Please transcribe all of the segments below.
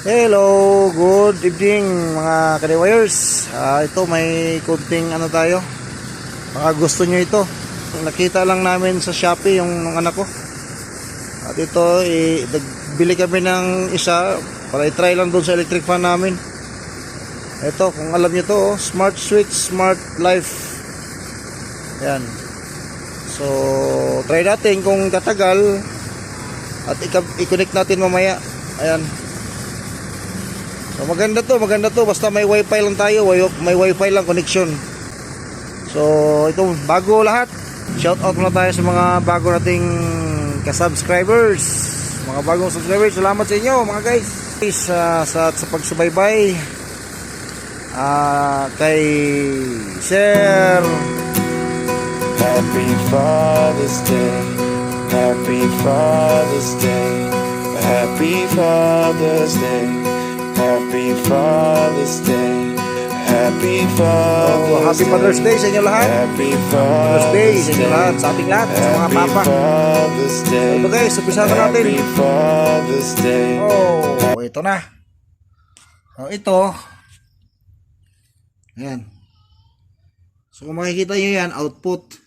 Hello, good evening mga kadiwayers. Ito may kunting ano tayo. Baka gusto nyo ito. Nakita lang namin sa Shopee yung anak ko. At ito, nagbili kami ng isa para i-try lang doon sa electric fan namin. Ito, kung alam nyo to, Smart Switch, Smart Life. Ayan. So, try natin kung tatagal at i-connect natin mamaya. Ayan. So maganda to, basta may wifi lang tayo, may wifi lang connection. So ito, bago lahat, shout out muna tayo sa mga bago nating ka-subscribers. Mga bagong subscribers, salamat sa inyo mga guys. Sa pagsubaybay kay Sir. Happy Father's Day, Happy Father's Day, Happy Father's Day, Happy Father's Day, Happy Father's Day sa inyo lahat. Happy Father's Day sa inyo lahat, sa ating lahat, sa mga papa. So ito guys, umpisa na natin. Happy Father's Day. Ito na. Ito. Ayan. So kung makikita nyo yan, output.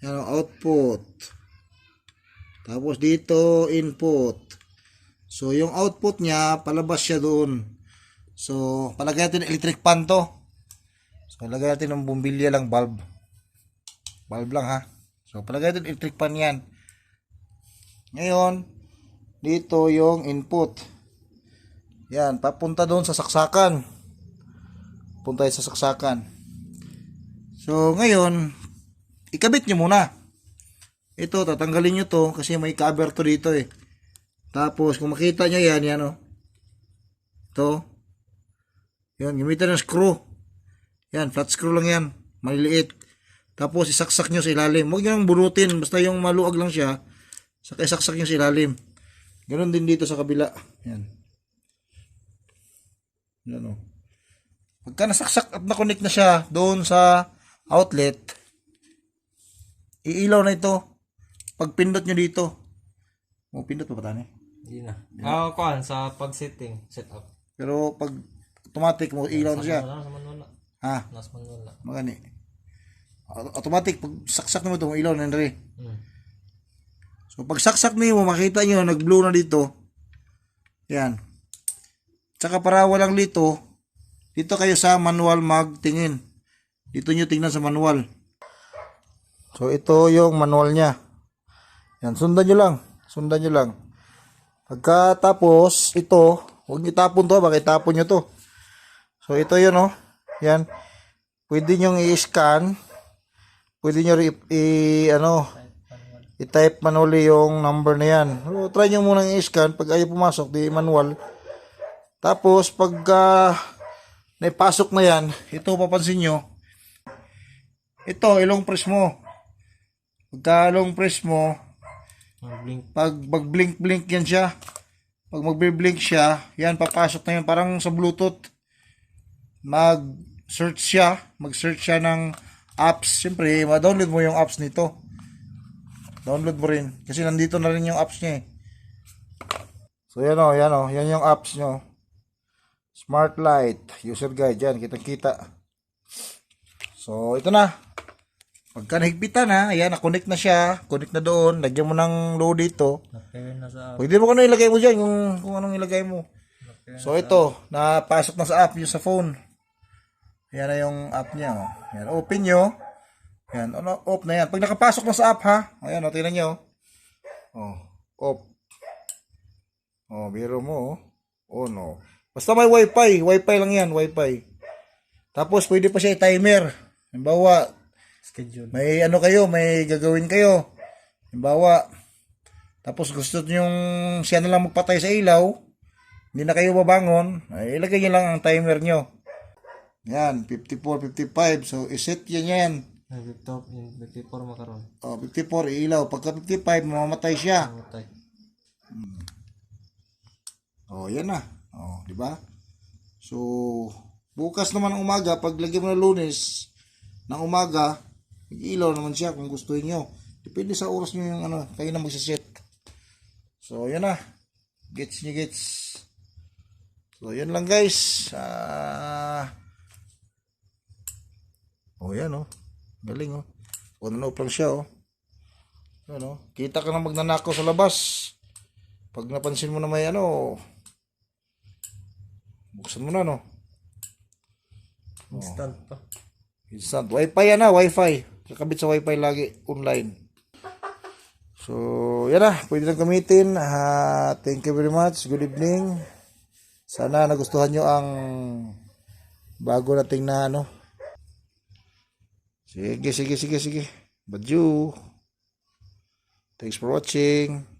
Yan ang output. Tapos dito, input. So yung output niya, palabas siya doon. So palagay natin electric fan to. So palagay natin ng bumbilya lang, bulb. Bulb lang ha. So palagay natin electric fan yan. Ngayon, dito yung input. Yan, papunta doon sa saksakan. Punta sa saksakan. So ngayon, ikabit nyo muna. Ito, tatanggalin nyo to kasi may cover to dito eh. Tapos kung makita nyo yan, yan o. Ito. Yan, gamitan ng screw. Yan, flat screw lang yan. Maliliit. Tapos isaksak nyo sa ilalim. Huwag nyo nang bunutin. Basta yung maluag lang siya. Saka isaksak nyo sa ilalim. Ganon din dito sa kabila. Yan. Yan o. Pagka nasaksak at na-connect na siya doon sa outlet, iilaw na ito. Pag pindot nyo dito. Pindot pa ba tani? Hindi na. Kuhan sa pag-setting, setup. Pero pag automatic mo ilaw na siya. Sa manual na. Ha? Nas manual na. Magani. Automatic pag saksak mo ito, ilaw na rin. So pag saksak mo, makita nyo nag-blue na dito. Yan. Tsaka para walang lito, dito kayo sa manual magtingin. Dito nyo tingnan sa manual. So ito yung manual niya. Yan, sundan nyo lang. Sundan nyo lang. Pagkatapos, ito, huwag nyo tapon to, baka itapon nyo to. So ito yun o. Yan. Pwede nyo i-scan. Pwede nyo i-type manually yung number na yan. So, try nyo muna i-scan. Pag ayaw pumasok, di manual. Tapos, pagka naipasok na yan, ito papansin nyo. Ito, ilong press mo. Pagka long press mo, pag mag-blink yan siya. Pag mag-blink siya, yan, papasok na yan. Parang sa Bluetooth. Mag-search siya ng apps. Siyempre, ma-download mo yung apps nito. Download mo rin. Kasi nandito na rin yung apps niya eh. So, yan o. Yan yung apps nyo. Smart Light. User guide. Yan, kitang-kita. So, ito na. Pagka nahigpitan ha, ayan, na-connect na siya. Connect na doon. Lagyan mo ng load dito. Pwede mo kung ano ilagay mo dyan, kung anong ilagay mo. So ito, napasok na sa app yung sa phone. Ayan na yung app niya. Oh. Ayan, open nyo. Ayan, off na yan. Pag nakapasok na sa app ha, ayan, tingnan nyo. Oh, off. Oh, biro mo. Oh, no. Basta may wifi. Wifi lang yan, wifi. Tapos pwede pa siya i-timer. Halimbawa, schedule. May ano kayo, may gagawin kayo. Halimbawa, tapos gusto nyo yung siya na lang magpatay sa ilaw, hindi na kayo babangon, ay ilagay nyo lang ang timer nyo. Yan, 54, 55. So, iset yan. 54 makaroon. 54, ilaw. Pagka 55, mamamatay siya. Yan na. Di ba? So, bukas naman ng umaga, pag lagyan mo na Lunes, ng umaga, mag-ilaw naman siya kung gusto niyo. Depende sa oras niyo yung kayo na magsiset. So, yan na. Gets. So, yun lang guys. Yan oh. Galing oh. On-off lang siya oh. Yan oh. Kita ka na magnanakaw sa labas. Pag napansin mo na may buksan mo na no. Instant pa. Instant. Wi-Fi yan Wi-Fi. Kakabit sa Wi-Fi lagi. Online. So, yan na. Pwede lang gamitin. Thank you very much. Good evening. Sana nagustuhan nyo ang bago nating na Sige. Badyu. Thanks for watching.